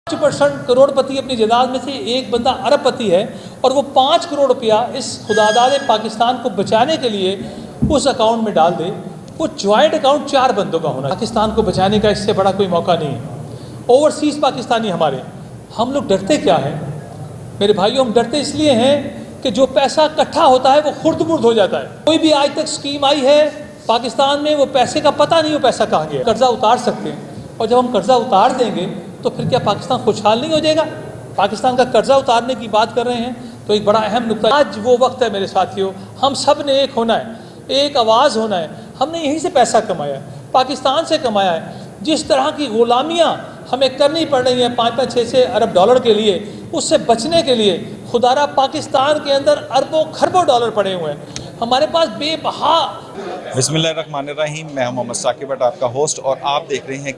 50% करोड़पति अपनी जायदाद में से एक बंदा अरबपति है और वो 5 करोड़ रुपया इस खुदादाद पाकिस्तान को बचाने के लिए उस अकाउंट में डाल दे। वो ज्वाइंट अकाउंट 4 बंदों का होना, पाकिस्तान को बचाने का इससे बड़ा कोई मौका नहीं है। ओवरसीज़ पाकिस्तानी हमारे, हम लोग डरते क्या हैं मेरे भाइयों? हम डरते इसलिए हैं कि जो पैसा इकट्ठा होता है वो खुर्द-बुर्द हो जाता है। कोई भी आज तक स्कीम आई है पाकिस्तान में, वो पैसे का पता नहीं, वो पैसा कहाँ गया। कर्जा उतार सकते हैं और जब हम कर्जा उतार देंगे तो फिर क्या पाकिस्तान खुशहाल नहीं हो जाएगा? पाकिस्तान का कर्जा उतारने की बात कर रहे हैं तो एक बड़ा अहम नुकता। आज वो वक्त है मेरे साथियों, हम सब ने एक होना है, एक आवाज़ होना है। हमने यहीं से पैसा कमाया है, पाकिस्तान से कमाया है। जिस तरह की गुलामियाँ हमें करनी पड़ रही हैं 5-5, 6-6 अरब डॉलर के लिए, उससे बचने के लिए खुदारा पाकिस्तान के अंदर अरबों खरबों डॉलर पड़े हुए हैं। हमारे पास बेबहा। बिस्मिल्लाहिर्रहमानिर्रहीम। मैं मोहम्मद साकिब भट्ट, आपका होस्ट, और आप देख रहे हैं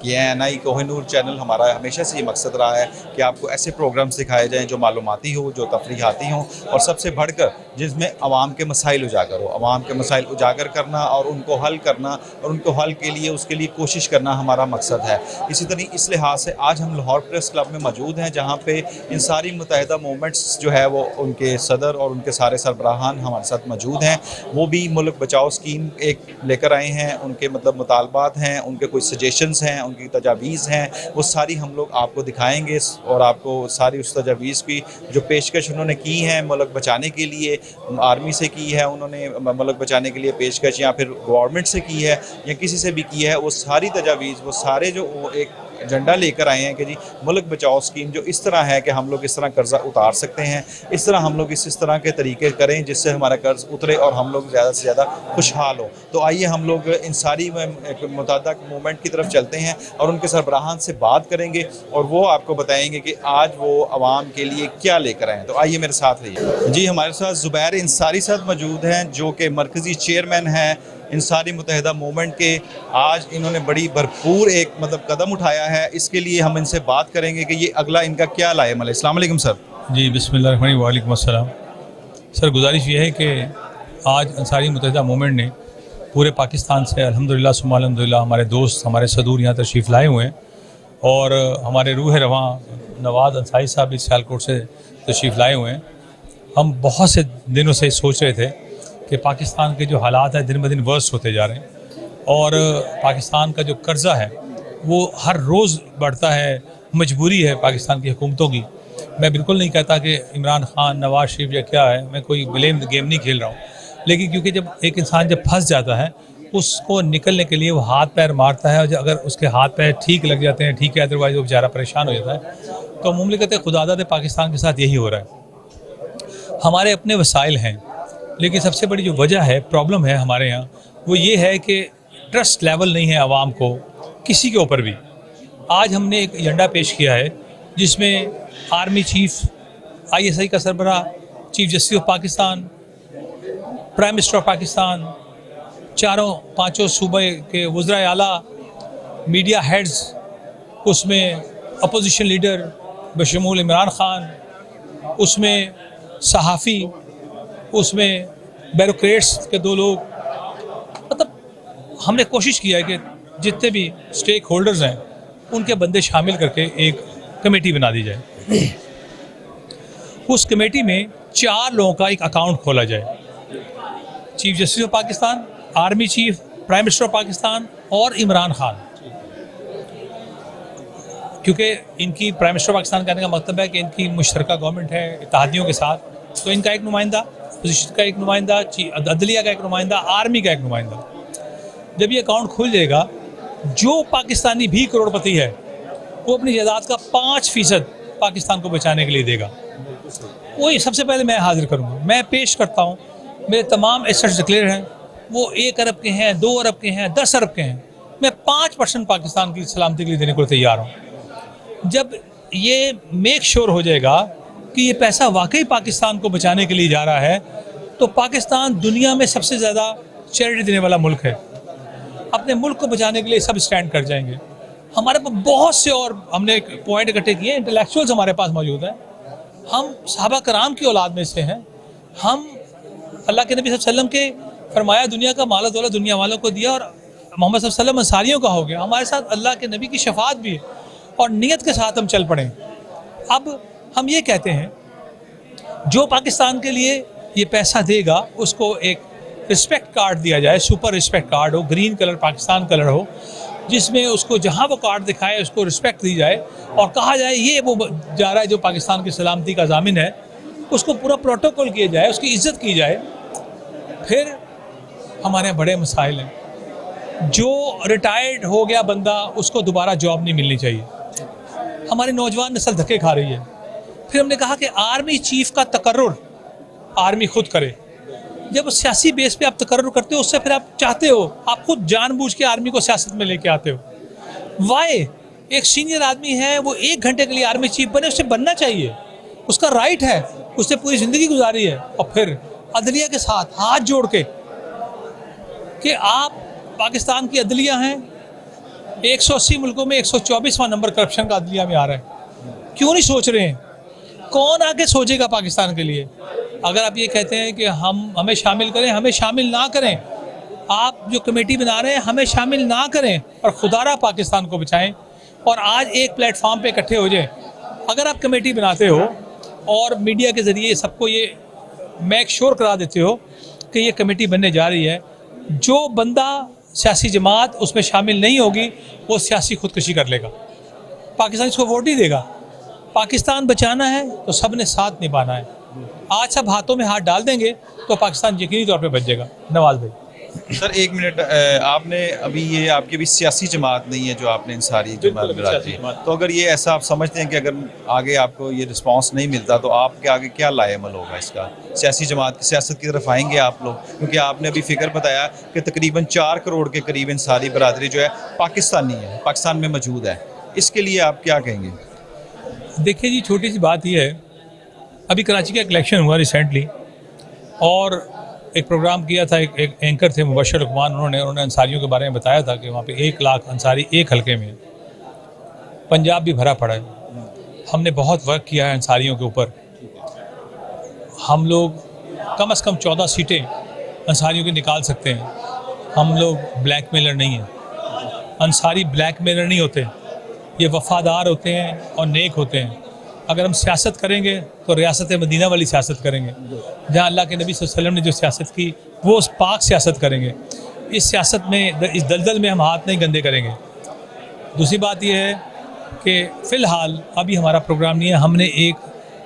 KNI कोहिनूर चैनल। हमारा हमेशा से ये मकसद रहा है कि आपको ऐसे प्रोग्राम्स दिखाए जाएं जो मालूमाती हो, जो तफरीहाती हों, और सबसे बढ़कर जिसमें आवाम के मसाइल उजागर हो। आवाम के मसाइल उजागर करना और उनको हल करना, और उनको हल के लिए उसके लिए कोशिश करना हमारा मकसद है। इसी तरह इस लिहाज से आज हम लाहौर प्रेस क्लब में मौजूद हैं, जहाँ पे इंसानी मुत्तहिदा मूवमेंट्स जो है वो उनके सदर और उनके सारे सरबराहान हमारे साथ मौजूद हैं। वो भी मुल्क बचाओ स्कीम एक लेकर आए हैं। उनके मुतालबात हैं, उनके कुछ सजेशंस हैं, उनकी तजावीज़ हैं, वो सारी हम लोग आपको दिखाएंगे और आपको सारी उस तजावीज़ की जो पेशकश उन्होंने की हैं मुल्क बचाने के लिए, आर्मी से की है उन्होंने मुल्क बचाने के लिए पेशकश, या फिर गवर्नमेंट से की है या किसी से भी की है, वो सारी तजावीज़, वो सारे जो वो एक एजेंडा लेकर आए हैं कि जी मुल्क बचाओ स्कीम जो इस तरह है कि हम लोग इस तरह कर्जा उतार सकते हैं, इस तरह हम लोग इस तरह के तरीके करें जिससे हमारा कर्ज उतरे और हम लोग ज़्यादा से ज़्यादा खुशहाल हो। तो आइए हम लोग इन सारी मुतादा मूवमेंट की तरफ चलते हैं और उनके सरबराहान से बात करेंगे और वो आपको बताएंगे कि आज वो आवाम के लिए क्या लेकर आए। तो आइए मेरे साथ रहिए। जी, हमारे साथ ज़ुबैर इंसारी साहब मौजूद हैं, जो कि मरकज़ी चेयरमैन हैं इंसानी मुत्तहिदा मूवमेंट के। आज इन्होंने बड़ी भरपूर एक कदम उठाया है, इसके लिए हम इनसे बात करेंगे कि ये अगला इनका क्या लाएमल है। अस्सलाम वालेकुम सर। जी बिस्मिल्लाह, वालेकुम अस्सलाम। सर, गुजारिश ये है कि आज इंसानी मुत्तहिदा मूवमेंट ने पूरे पाकिस्तान से अल्हम्दुलिल्लाह सुम्मा अल्हम्दुलिल्लाह हमारे दोस्त, हमारे सदूर यहाँ तशरीफ़ लाए हुए हैं, और हमारे रूह रवां नवाज़ अंसारी साहब भी सियालकोट से तशरीफ़ लाए हुए हैं। हम बहुत से दिनों से सोच रहे थे कि पाकिस्तान के जो हालात हैं दिन ब दिन वर्स्ट होते जा रहे हैं और पाकिस्तान का जो कर्ज़ा है वो हर रोज़ बढ़ता है। मजबूरी है पाकिस्तान की हुकूमतों की। मैं बिल्कुल नहीं कहता कि इमरान खान, नवाज शरीफ या क्या है, मैं कोई ब्लेम गेम नहीं खेल रहा हूँ, लेकिन क्योंकि जब एक इंसान जब फंस जाता है उसको निकलने के लिए वो हाथ पैर मारता है, और अगर उसके हाथ पैर ठीक लग जाते हैं ठीक है, अदरवाइज़ वो बेचारा परेशान हो जाता है। तो मुमलिकत खुदादाद पाकिस्तान के साथ यही हो रहा है। हमारे अपने वसाइल हैं, लेकिन सबसे बड़ी जो वजह है, प्रॉब्लम है हमारे यहाँ, वो ये है कि ट्रस्ट लेवल नहीं है आवाम को किसी के ऊपर भी। आज हमने एक एजेंडा पेश किया है जिसमें आर्मी चीफ, ISI का सरबराह, chief justice of Pakistan, prime minister of Pakistan, 4-5 सूबे के वज़राए आला, मीडिया हेड्स, उसमें अपोजिशन लीडर बशमूल इमरान खान, उसमें सहाफ़ी, उसमें ब्यूरोक्रेट्स के 2 लोग, हमने कोशिश किया है कि जितने भी स्टेक होल्डर्स हैं उनके बंदे शामिल करके एक कमेटी बना दी जाए। उस कमेटी में 4 लोगों का एक अकाउंट खोला जाए, chief justice of Pakistan, army chief, prime minister of Pakistan और इमरान खान। क्योंकि इनकी प्राइम मिनिस्टर ऑफ पाकिस्तान कहने का मतलब है कि इनकी मुश्तरका गवर्नमेंट है इत्तेहादियों के साथ, तो इनका एक नुमाइंदा, अपोजिशन का एक नुमाइंदा, अदलिया का एक नुमाइंदा, आर्मी का एक नुमाइंदा। जब ये अकाउंट खुल जाएगा, जो पाकिस्तानी भी करोड़पति है वो अपनी जायदाद का 5% पाकिस्तान को बचाने के लिए देगा। वही सबसे पहले मैं हाजिर करूँगा, मैं पेश करता हूँ। मेरे तमाम एसेट्स डिक्लेयर हैं, वो 1 अरब के हैं, 2 अरब के हैं, 10 अरब के हैं। मैं 5% पाकिस्तान की सलामती के लिए देने को तैयार हूँ। जब ये मेक श्योर हो जाएगा कि ये पैसा वाकई पाकिस्तान को बचाने के लिए जा रहा है, तो पाकिस्तान दुनिया में सबसे ज़्यादा चैरिटी देने वाला मुल्क है। अपने मुल्क को बचाने के लिए सब स्टैंड कर जाएंगे। हमारे पास बहुत से और हमने पॉइंट इकट्ठे किए, इंटेलेक्चुअल्स हमारे पास मौजूद हैं। हम सहाबा कराम की औलाद में से हैं। हम अल्लाह के नबी सल्लल्लाहु अलैहि वसल्लम के फरमाया दुनिया का माल दौलत दुनिया वालों को दिया और मोहम्मद सल्लल्लाहु अलैहि वसल्लम अंसारियों का हो गया। हमारे साथ अल्लाह के नबी की शफात भी है और नीयत के साथ हम चल पड़े। अब हम ये कहते हैं, जो पाकिस्तान के लिए ये पैसा देगा उसको एक रिस्पेक्ट कार्ड दिया जाए, सुपर रिस्पेक्ट कार्ड हो, ग्रीन कलर पाकिस्तान कलर हो, जिसमें उसको जहाँ वो कार्ड दिखाए उसको रिस्पेक्ट दी जाए और कहा जाए ये वो जा रहा है जो पाकिस्तान की सलामती का ज़ामिन है, उसको पूरा प्रोटोकॉल किया जाए, उसकी इज़्ज़त की जाए। फिर हमारे यहाँ बड़े मसाइल हैं। जो रिटायर्ड हो गया बंदा उसको दोबारा जॉब नहीं मिलनी चाहिए। हमारी नौजवान नस्ल धक्के खा रही है। फिर हमने कहा कि आर्मी चीफ का तकर्रुर आर्मी खुद करे। जब सियासी बेस पे आप तकर्रुर करते हो, उससे फिर आप चाहते हो, आप खुद जानबूझ के आर्मी को सियासत में लेके आते हो। वाई एक सीनियर आदमी है, वो 1 घंटे के लिए आर्मी चीफ बने, उससे बनना चाहिए, उसका राइट है, उसने पूरी ज़िंदगी गुजारी है। और फिर अदलिया के साथ हाथ जोड़ के कि आप पाकिस्तान की अदलिया हैं, 180 मुल्कों में 124वां नंबर करप्शन का अदलिया में आ रहा है। क्यों नहीं सोच रहे हैं? कौन आके सोचेगा पाकिस्तान के लिए? अगर आप ये कहते हैं कि हमें शामिल करें, हमें शामिल ना करें। आप जो कमेटी बना रहे हैं हमें शामिल ना करें और खुदारा पाकिस्तान को बचाएं और आज एक प्लेटफॉर्म पे इकट्ठे हो जाएं। अगर आप कमेटी बनाते हो और मीडिया के ज़रिए सबको ये मेक श्योर करा देते हो कि ये कमेटी बनने जा रही है, जो बंदा सियासी जमात उसमें शामिल नहीं होगी वो सियासी खुदकुशी कर लेगा, पाकिस्तान इसको वोट नहीं देगा। पाकिस्तान बचाना है तो सब ने साथ निभाना है। आज सब हाथों में हाथ डाल देंगे तो पाकिस्तान यकीनी तौर पे बच जाएगा। नवाज भाई सर 1 मिनट, आपने अभी ये आपकी भी सियासी जमात नहीं है जो आपने इंसारी जमात बनाई, तो अगर ये ऐसा आप समझते हैं कि अगर आगे आपको ये रिस्पांस नहीं मिलता तो आपके आगे क्या लाएमल होगा इसका? सियासी जमात की सियासत की तरफ आएंगे आप लोग? क्योंकि आपने अभी फिक्र बताया कि तकरीबन 4 करोड़ के करीब इंसारी बरादरी जो है पाकिस्तानी है, पाकिस्तान में मौजूद है, इसके लिए आप क्या कहेंगे? देखिए जी, छोटी सी बात ये है, अभी कराची का इलेक्शन हुआ रिसेंटली और एक प्रोग्राम किया था, एक एंकर थे मुबशर लुकमान, उन्होंने अंसारियों के बारे में बताया था कि वहाँ पे 1 लाख अंसारी एक हलके में। पंजाब भी भरा पड़ा है। हमने बहुत वर्क किया है अंसारियों के ऊपर। हम लोग कम से कम 14 सीटें अंसारियों की निकाल सकते हैं। हम लोग ब्लैकमेलर नहीं हैं। अंसारी ब्लैकमेलर नहीं होते, ये वफ़ादार होते हैं और नेक होते हैं। अगर हम सियासत करेंगे तो रियासत मदीना वाली सियासत करेंगे, जहाँ अल्लाह के नबी सल्लल्लाहु अलैहि वसल्लम ने जो सियासत की वो उस पाक सियासत करेंगे। इस सियासत में, इस दलदल में हम हाथ नहीं गंदे करेंगे। दूसरी बात यह है कि फ़िलहाल अभी हमारा प्रोग्राम नहीं है। हमने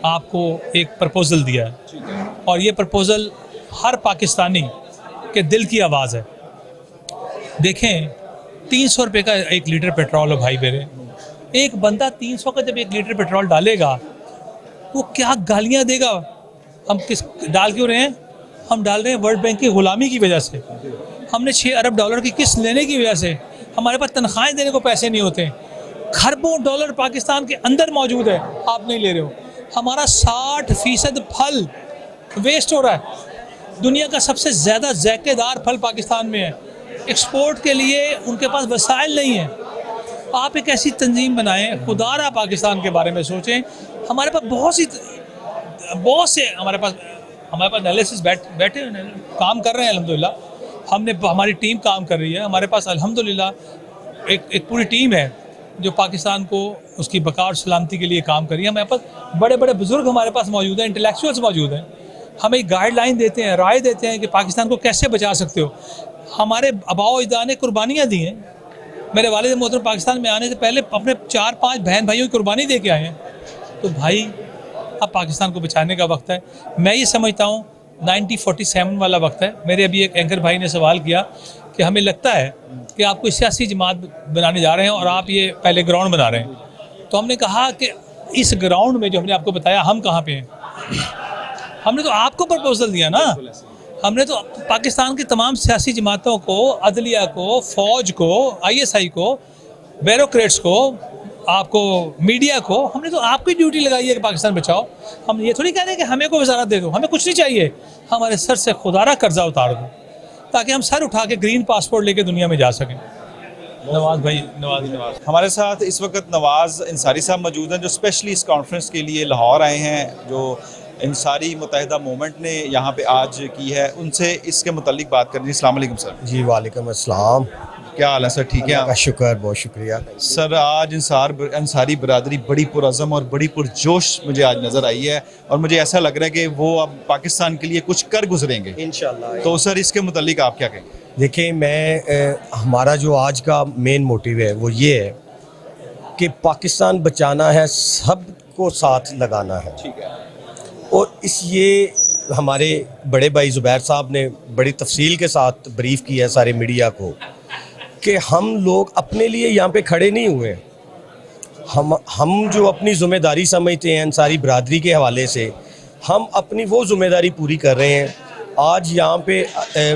आपको एक प्रपोज़ल दिया है और ये प्रपोज़ल हर पाकिस्तानी के दिल की आवाज़ है। देखें, 300 रुपये का 1 लीटर पेट्रोल हो भाई मेरे। एक बंदा 300 का जब 1 लीटर पेट्रोल डालेगा वो क्या गालियां देगा। हम किस डाल क्यों रहे हैं? हम डाल रहे हैं वर्ल्ड बैंक की ग़ुलामी की वजह से। हमने 6 अरब डॉलर की किस्त लेने की वजह से हमारे पास तनख्वाहें देने को पैसे नहीं होते। खरबों डॉलर पाकिस्तान के अंदर मौजूद है, आप नहीं ले रहे हो। हमारा 60% फल वेस्ट हो रहा है। दुनिया का सबसे ज़्यादा ज़ायकेदार फल पाकिस्तान में है। एक्सपोर्ट के लिए उनके पास वसाइल नहीं है। आप एक ऐसी तंजीम बनाएं, खुदारा पाकिस्तान के बारे में सोचें। हमारे पास बहुत से हमारे पास एनालिसिस बैठे काम कर रहे हैं अल्हम्दुलिल्लाह। हमारी टीम काम कर रही है। हमारे पास अल्हम्दुलिल्लाह एक पूरी टीम है जो पाकिस्तान को उसकी बका और सलामती के लिए काम कर रही है। हमारे पास बड़े बड़े बुजुर्ग हमारे पास मौजूद हैं, इंटेलेक्चुअल्स मौजूद हैं, हमें गाइडलाइन देते हैं, राय देते हैं कि पाकिस्तान को कैसे बचा सकते हो। हमारे आबाओ अजदाद ने कुर्बानियाँ दी हैं। मेरे वालिद मोहतरम पाकिस्तान में आने से पहले अपने 4-5 बहन भाइयों की कुर्बानी दे के आए हैं। तो भाई अब पाकिस्तान को बचाने का वक्त है। मैं ये समझता हूँ 1947 वाला वक्त है। मेरे अभी एक एंकर भाई ने सवाल किया कि हमें लगता है कि आप कोई सियासी जमात बनाने जा रहे हैं और आप ये पहले ग्राउंड बना रहे हैं। तो हमने कहा कि इस ग्राउंड में जो हमने आपको बताया हम कहाँ पे हैं। हमने तो आपको प्रपोजल दिया ना। हमने तो पाकिस्तान की तमाम सियासी जमातों को, अदलिया को, फ़ौज को, ISI को, ब्यूरोक्रेट्स को, आपको मीडिया को, हमने तो आपकी ड्यूटी लगाई है कि पाकिस्तान बचाओ। हम ये थोड़ी कह रहे हैं कि हमें को वजारत दे दो, हमें कुछ नहीं चाहिए। हमारे सर से खुदारा कर्जा उतार दो ताकि हम सर उठा के ग्रीन पासपोर्ट लेके दुनिया में जा सकें। नवाज भाई, नवाज हमारे साथ इस वक्त नवाज अंसारी साहब मौजूद हैं जो स्पेशली इस कॉन्फ्रेंस के लिए लाहौर आए हैं, जो अंसारी मुत्तहिदा मूवमेंट ने यहाँ पे आज की है। उनसे इसके मुतालिक बात करनी है। अस्सलाम वालेकुम सर। जी वालेकुम अस्सलाम। क्या हाल है सर, ठीक है अल्लाह का आप? शुक्र, बहुत शुक्रिया। सर आज अंसारी बरदरी बड़ी पुरज़म और बड़ी पुरजोश मुझे आज नज़र आई है, और मुझे ऐसा लग रहा है कि वो अब पाकिस्तान के लिए कुछ कर गुजरेंगे इंशाल्लाह। तो सर इसके मुतालिक आप क्या कहेंगे? देखिए, हमारा जो आज का मेन मोटिव है वो ये है कि पाकिस्तान बचाना है, सबको साथ लगाना है। ठीक है। और ये हमारे बड़े भाई ज़ुबैर साहब ने बड़ी तफसील के साथ ब्रीफ किया है सारे मीडिया को कि हम लोग अपने लिए यहाँ पे खड़े नहीं हुए। हम जो अपनी ज़िम्मेदारी समझते हैं अंसारी बरादरी के हवाले से, हम अपनी वो ज़िम्मेदारी पूरी कर रहे हैं। आज यहाँ पे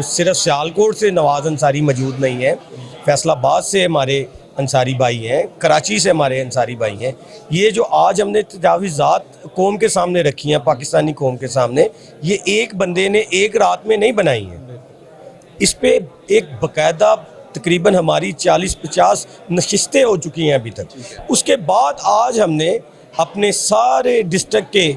सिर्फ सियालकोट से नवाज़ अंसारी मौजूद नहीं है, फैसलाबाद से हमारे अंसारी भाई हैं, कराची से हमारे अंसारी भाई हैं। ये जो आज हमने तजावीज़ात कौम के सामने रखी हैं, पाकिस्तानी कौम के सामने, ये एक बंदे ने एक रात में नहीं बनाई हैं। इस पे एक बाकायदा तकरीबन हमारी 40-50 नशिस्तें हो चुकी हैं अभी तक। उसके बाद आज हमने अपने सारे डिस्ट्रिक्ट के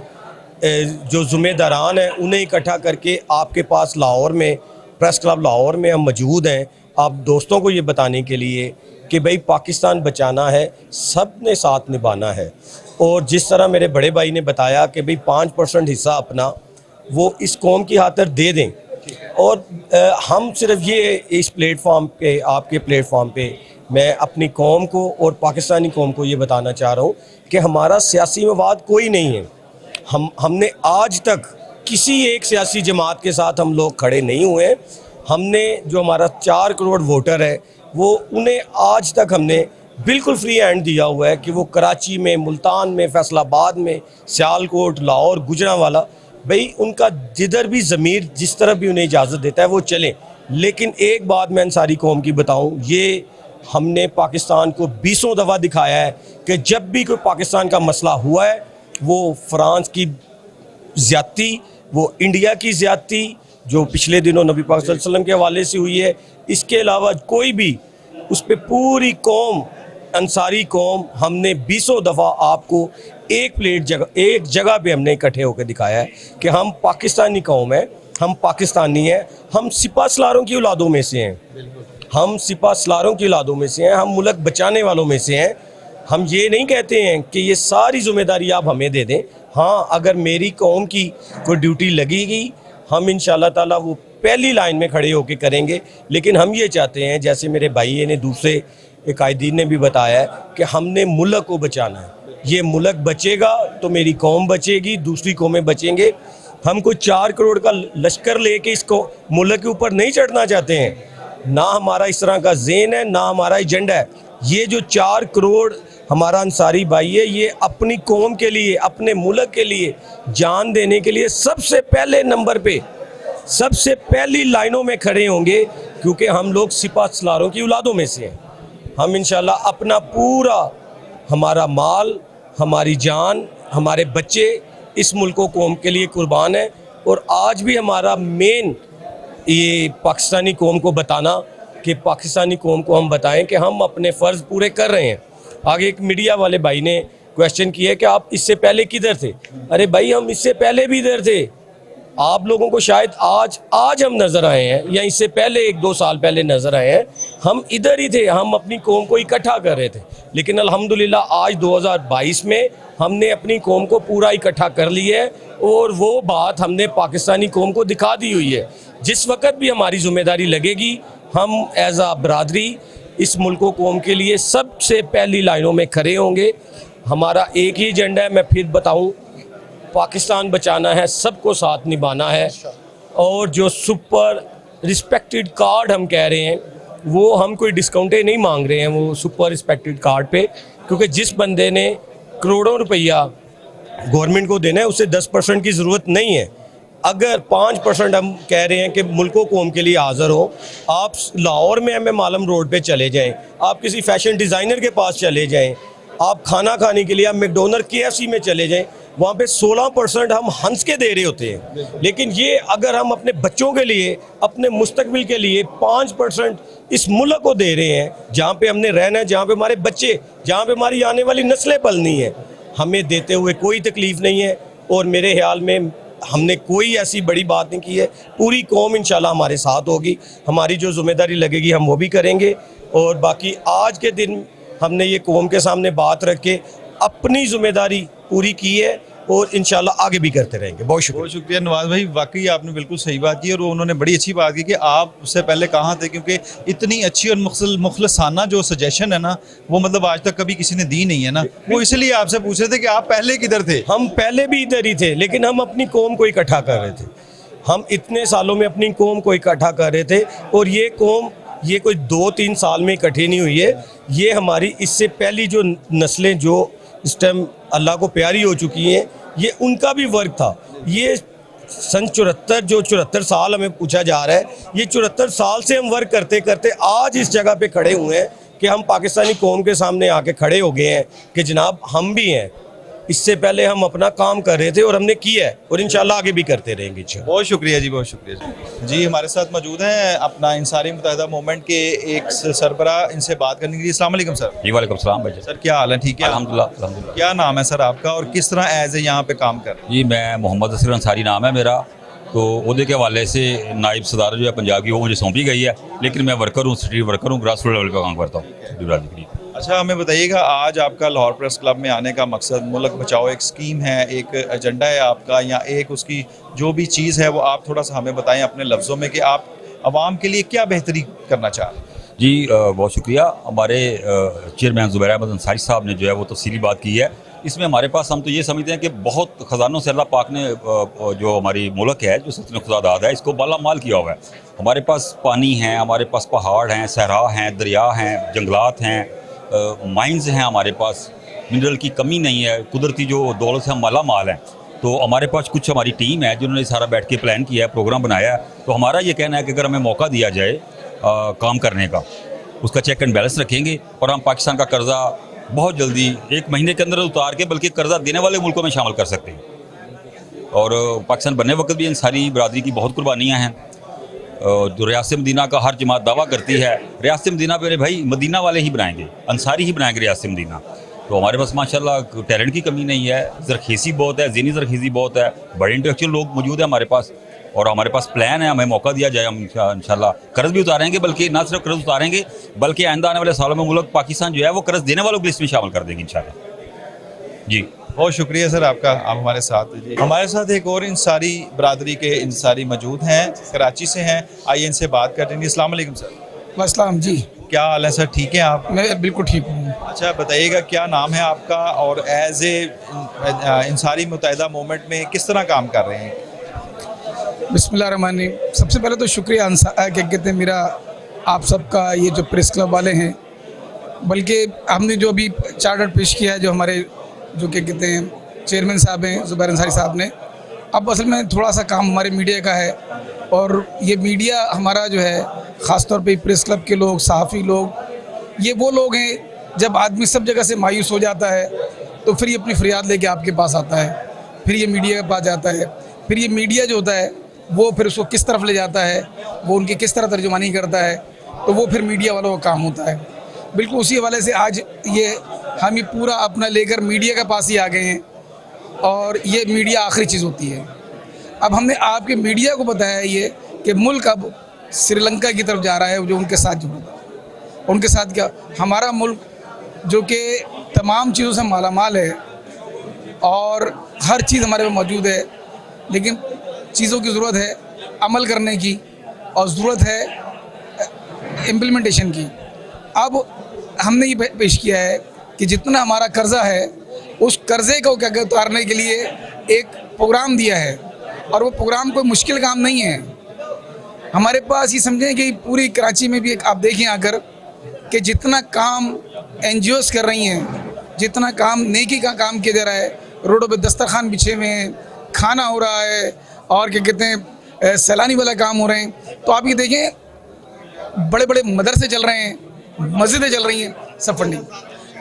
जो ज़िम्मेदारान हैं उन्हें इकट्ठा करके आपके पास लाहौर में, प्रेस क्लब लाहौर में हम मौजूद हैं, आप दोस्तों को ये बताने के लिए कि भाई पाकिस्तान बचाना है, सब ने साथ निभाना है। और जिस तरह मेरे बड़े भाई ने बताया कि भाई 5% हिस्सा अपना वो इस कौम की खातिर दे दें। और हम सिर्फ ये इस प्लेटफॉर्म पे, आपके प्लेटफॉर्म पे मैं अपनी कौम को और पाकिस्तानी कौम को ये बताना चाह रहा हूँ कि हमारा सियासी मवाद कोई नहीं है। हमने आज तक किसी एक सियासी जमात के साथ हम लोग खड़े नहीं हुए। हमने जो हमारा 4 करोड़ वोटर है वो उन्हें आज तक हमने बिल्कुल फ्री हैंड दिया हुआ है कि वो कराची में, मुल्तान में, फैसलाबाद में, सियालकोट, लाहौर, गुजरांवाला, भाई उनका जिधर भी ज़मीर जिस तरह भी उन्हें इजाज़त देता है वो चलें। लेकिन एक बात मैं अंसारी कौम की बताऊं, ये हमने पाकिस्तान को 20 दफ़ा दिखाया है कि जब भी कोई पाकिस्तान का मसला हुआ है वो फ्रांस की ज़्यादती, वो इंडिया की ज़्यादती जो पिछले दिनों नबी पाक सल्लल्लाहु अलैहि वसल्लम के हवाले से हुई है, इसके अलावा कोई भी उस पर पूरी कौम, अंसारी कौम, हमने 20 दफ़ा आपको एक जगह पे हमने इकट्ठे होकर दिखाया है कि हम पाकिस्तानी कौम है, हम पाकिस्तानी हैं, हम सिपा सलारों की औलादों में से हैं, हम सिपा सलारों की औलादों में से हैं, हम मुल्क बचाने वालों में से हैं। हम ये नहीं कहते हैं कि ये सारी ज़िम्मेदारी आप हमें दे दें। हाँ, अगर मेरी कौम की कोई ड्यूटी लगेगी, हम इंशाअल्लाह ताला वो पहली लाइन में खड़े होकर करेंगे। लेकिन हम ये चाहते हैं, जैसे मेरे भाई ने, दूसरे कायदीन ने भी बताया है कि हमने मुल्क को बचाना है। ये मुल्क बचेगा तो मेरी कौम बचेगी, दूसरी कौमें बचेंगे। हम कोई 4 करोड़ का लश्कर लेके इसको मुल्क के ऊपर नहीं चढ़ना चाहते हैं, ना हमारा इस तरह का ज़ेन है, ना हमारा एजेंडा है। ये जो 4 करोड़ हमारा अंसारी भाई है, ये अपनी कौम के लिए, अपने मुल्क के लिए जान देने के लिए सबसे पहले नंबर पे, सबसे पहली लाइनों में खड़े होंगे, क्योंकि हम लोग सिपा सलारों की औलादों में से हैं। हम इंशाल्लाह अपना पूरा, हमारा माल, हमारी जान, हमारे बच्चे इस मुल्क को कौम के लिए कुर्बान है। और आज भी हमारा मेन ये पाकिस्तानी कौम को बताना, कि पाकिस्तानी कौम को हम बताएं कि हम अपने फ़र्ज़ पूरे कर रहे हैं। आगे एक मीडिया वाले भाई ने क्वेश्चन किया कि आप इससे पहले किधर थे? अरे भाई, हम इससे पहले भी इधर थे। आप लोगों को शायद आज हम नज़र आए हैं, या इससे पहले 1-2 साल पहले नज़र आए हैं। हम इधर ही थे, हम अपनी कौम को इकट्ठा कर रहे थे। लेकिन अल्हम्दुलिल्लाह आज 2022 में हमने अपनी कौम को पूरा इकट्ठा कर लिया है, और वो बात हमने पाकिस्तानी कौम को दिखा दी हुई है। जिस वक्त भी हमारी ज़िम्मेदारी लगेगी, हम एज़ आ बरादरी इस मुल्क कौम के लिए सबसे पहली लाइनों में खड़े होंगे। हमारा एक ही एजेंडा है, मैं फिर बताऊं, पाकिस्तान बचाना है, सबको साथ निभाना है। और जो सुपर रिस्पेक्टेड कार्ड हम कह रहे हैं, वो हम कोई डिस्काउंटें नहीं मांग रहे हैं वो सुपर रिस्पेक्टेड कार्ड पे, क्योंकि जिस बंदे ने करोड़ों रुपया गवर्नमेंट को देना है उसे 10% की ज़रूरत नहीं है। अगर 5% हम कह रहे हैं कि मुल्कों कौम के लिए हाज़िर हो, आप लाहौर में MM आलम रोड पे चले जाएं, आप किसी फैशन डिज़ाइनर के पास चले जाएं, आप खाना खाने के लिए आप मैकडोनल्ड KFC में चले जाएं, वहाँ पे 16% हम हंस के दे रहे होते हैं। लेकिन ये अगर हम अपने बच्चों के लिए, अपने मुस्तकबिल के लिए 5% इस मुल्क को दे रहे हैं, जहाँ पे हमने रहना है, जहाँ पे हमारे बच्चे, जहाँ पे हमारी आने वाली नस्लें पलनी है, हमें देते हुए कोई तकलीफ़ नहीं है। और मेरे ख्याल में हमने कोई ऐसी बड़ी बात नहीं की है। पूरी कौम इंशाल्लाह हमारे साथ होगी, हमारी जो ज़िम्मेदारी लगेगी हम वो भी करेंगे। और बाकी आज के दिन हमने ये कौम के सामने बात रख के अपनी जिम्मेदारी पूरी की है और इंशाल्लाह आगे भी करते रहेंगे। बहुत शुक्रिया। बहुत शुक्रिया नवाज भाई, वाकई आपने बिल्कुल सही बात की और उन्होंने बड़ी अच्छी बात की कि आप उससे पहले कहाँ थे, क्योंकि इतनी अच्छी और मुखलसाना जो सजेशन है ना, वो मतलब आज तक कभी किसी ने दी नहीं है ना। वो इसलिए आपसे पूछ रहे थे कि आप पहले किधर थे। हम पहले भी इधर ही थे, लेकिन हम अपनी कौम को इकट्ठा कर रहे थे। हम इतने सालों में अपनी कौम को इकट्ठा कर रहे थे और ये कौम ये कोई 2-3 साल में इकट्ठी नहीं हुई है। ये हमारी इससे पहली जो नस्लें जो इस टाइम अल्लाह को प्यारी हो चुकी हैं, ये उनका भी वर्क था। ये सन 74 साल हमें पूछा जा रहा है, ये 74 साल से हम वर्क करते करते आज इस जगह पे खड़े हुए हैं कि हम पाकिस्तानी कौम के सामने आके खड़े हो गए हैं कि जनाब हम भी हैं। इससे पहले हम अपना काम कर रहे थे और हमने किया है और इंशाल्लाह आगे भी करते रहेंगे। बहुत शुक्रिया जी, बहुत शुक्रिया जी। हमारे साथ मौजूद हैं अपना इंसारी मुत्तहिदा मूवमेंट के एक सरबरा, इनसे बात करने के लिए। अस्सलाम वालेकुम सर। जी वालेकुम सलाम भाई। सर क्या हाल है? ठीक है अल्हम्दुलिल्लाह। क्या नाम है सर आपका और किस तरह एज ए यहाँ पे काम कर रहे हैं? जी मैं मोहम्मद असगर अंसारी नाम है मेरा। तो उहदे के हवाले से नायब सदारत जो है पंजाब की वो मुझे सौंपी गई है, लेकिन मैं वर्कर हूँ, स्ट्रीट वर्कर हूँ, ग्रास रूट लेवल पर काम करता हूँ। अच्छा हमें बताइएगा, आज आपका लाहौर प्रेस क्लब में आने का मकसद मुल्क बचाओ एक स्कीम है, एक एजेंडा है आपका, या एक उसकी जो भी चीज़ है वो आप थोड़ा सा हमें बताएं अपने लफ्ज़ों में कि आप आवाम के लिए क्या बेहतरी करना चाह रहे हैं? जी बहुत शुक्रिया। हमारे चेयरमैन ज़ुबैर अहमद अंसारी साहब ने जो है वो तफसीली बात की है। इसमें हमारे पास हम तो ये समझते हैं कि बहुत ख़जानों से अल्लाह पाक ने जो हमारी मुल्क है, जो सल्तनत खुदादाद है, इसको बाला माल किया हुआ है। हमारे पास पानी है, हमारे पास पहाड़ हैं, सहरा हैं, दरिया हैं, जंगलात हैं, माइंस हैं, हमारे पास मिनरल की कमी नहीं है, कुदरती जो दौलत से हम माला माल हैं। तो हमारे पास कुछ हमारी टीम है जिन्होंने सारा बैठ के प्लान किया है, प्रोग्राम बनाया है। तो हमारा ये कहना है कि अगर हमें मौका दिया जाए काम करने का, उसका चेक एंड बैलेंस रखेंगे और हम पाकिस्तान का कर्जा बहुत जल्दी 1 महीने के अंदर उतार के बल्कि कर्जा देने वाले मुल्कों में शामिल कर सकते हैं। और पाकिस्तान बनने वक्त भी इन सारी बरादरी की बहुत कुर्बानियाँ हैं। जो रियासत मदीना का हर जमात दावा करती है, रियासत मदीना पे भाई मदीना वाले ही बनाएंगे, अंसारी ही बनाएंगे रियासत मदीना। तो हमारे पास माशाल्लाह टैलेंट की कमी नहीं है, ज़रख़ीज़ी बहुत है, ज़हनी ज़रख़ीज़ी बहुत है, बड़े इंटेलेक्चुअल लोग मौजूद हैं हमारे पास। और हमारे पास प्लान है, हमें मौका दिया जाए हम इंशाल्लाह कर्ज़ भी उतारेंगे, बल्कि ना सिर्फ कर्ज़ उतारेंगे बल्कि आइंदा आने वाले सालों में मुल्क पाकिस्तान जो है वो कर्ज़ देने वालों की लिस्ट में शामिल कर देंगे इंशाल्लाह। जी बहुत शुक्रिया सर आपका, आप हमारे साथ जी। हमारे साथ एक और इंसारी बरादरी के इंसारी मौजूद हैं, कराची से हैं, आइए इनसे बात करते हैं। अस्सलाम वालेकुम सर। वालेकुम जी। क्या हाल है सर? ठीक है आप? मैं बिल्कुल ठीक हूँ। अच्छा बताइएगा क्या नाम है आपका और एज ए इंसारी मुत्तहिदा मूवमेंट में किस तरह काम कर रहे हैं? बिस्मिल्लाहिर्रहमानिर्रहीम। सबसे पहले तो शुक्रिया क्या कहते हैं मेरा आप सबका, ये जो प्रेस क्लब वाले हैं, बल्कि हमने जो अभी चार्टर पेश किया है जो हमारे जो क्या कहते हैं चेयरमैन साहब हैं ज़ुबैर अंसारी साहब ने। अब असल में थोड़ा सा काम हमारे मीडिया का है और ये मीडिया हमारा जो है ख़ास तौर पे प्रेस क्लब के लोग, सहाफ़ी लोग, ये वो लोग हैं जब आदमी सब जगह से मायूस हो जाता है तो फिर ये अपनी फरियाद लेके आपके पास आता है, फिर ये मीडिया के पास जाता है, फिर ये मीडिया जो होता है वो फिर उसको किस तरफ ले जाता है, वो उनकी किस तरह तर्जुमानी करता है, तो वो फिर मीडिया वालों का काम होता है। बिल्कुल उसी हवाले से आज हम ये पूरा अपना लेकर मीडिया के पास ही आ गए हैं और ये मीडिया आखिरी चीज़ होती है। अब हमने आपके मीडिया को बताया है ये कि मुल्क अब श्रीलंका की तरफ जा रहा है, जो उनके साथ जुड़ा था। उनके साथ क्या, हमारा मुल्क जो कि तमाम चीज़ों से मालामाल है और हर चीज़ हमारे में मौजूद है, लेकिन चीज़ों की ज़रूरत है अमल करने की और ज़रूरत है इम्प्लीमेंटेशन की। अब हमने ये पेश किया है कि जितना हमारा कर्ज़ा है उस कर्ज़े को क्या उतारने के लिए एक प्रोग्राम दिया है और वो प्रोग्राम कोई मुश्किल काम नहीं है। हमारे पास ये समझें कि पूरी कराची में भी एक आप देखें आकर कि जितना काम NGOs कर रही हैं, जितना काम नेकी का काम किया जा रहा है, रोडों पे दस्तरखान बिछे हुए हैं, खाना हो रहा है और क्या कहते हैं सैलानी वाला काम हो रहे हैं, तो आप ये देखें बड़े बड़े मदरसे चल रहे हैं, मस्जिदें चल रही हैं, सब फंडिंग।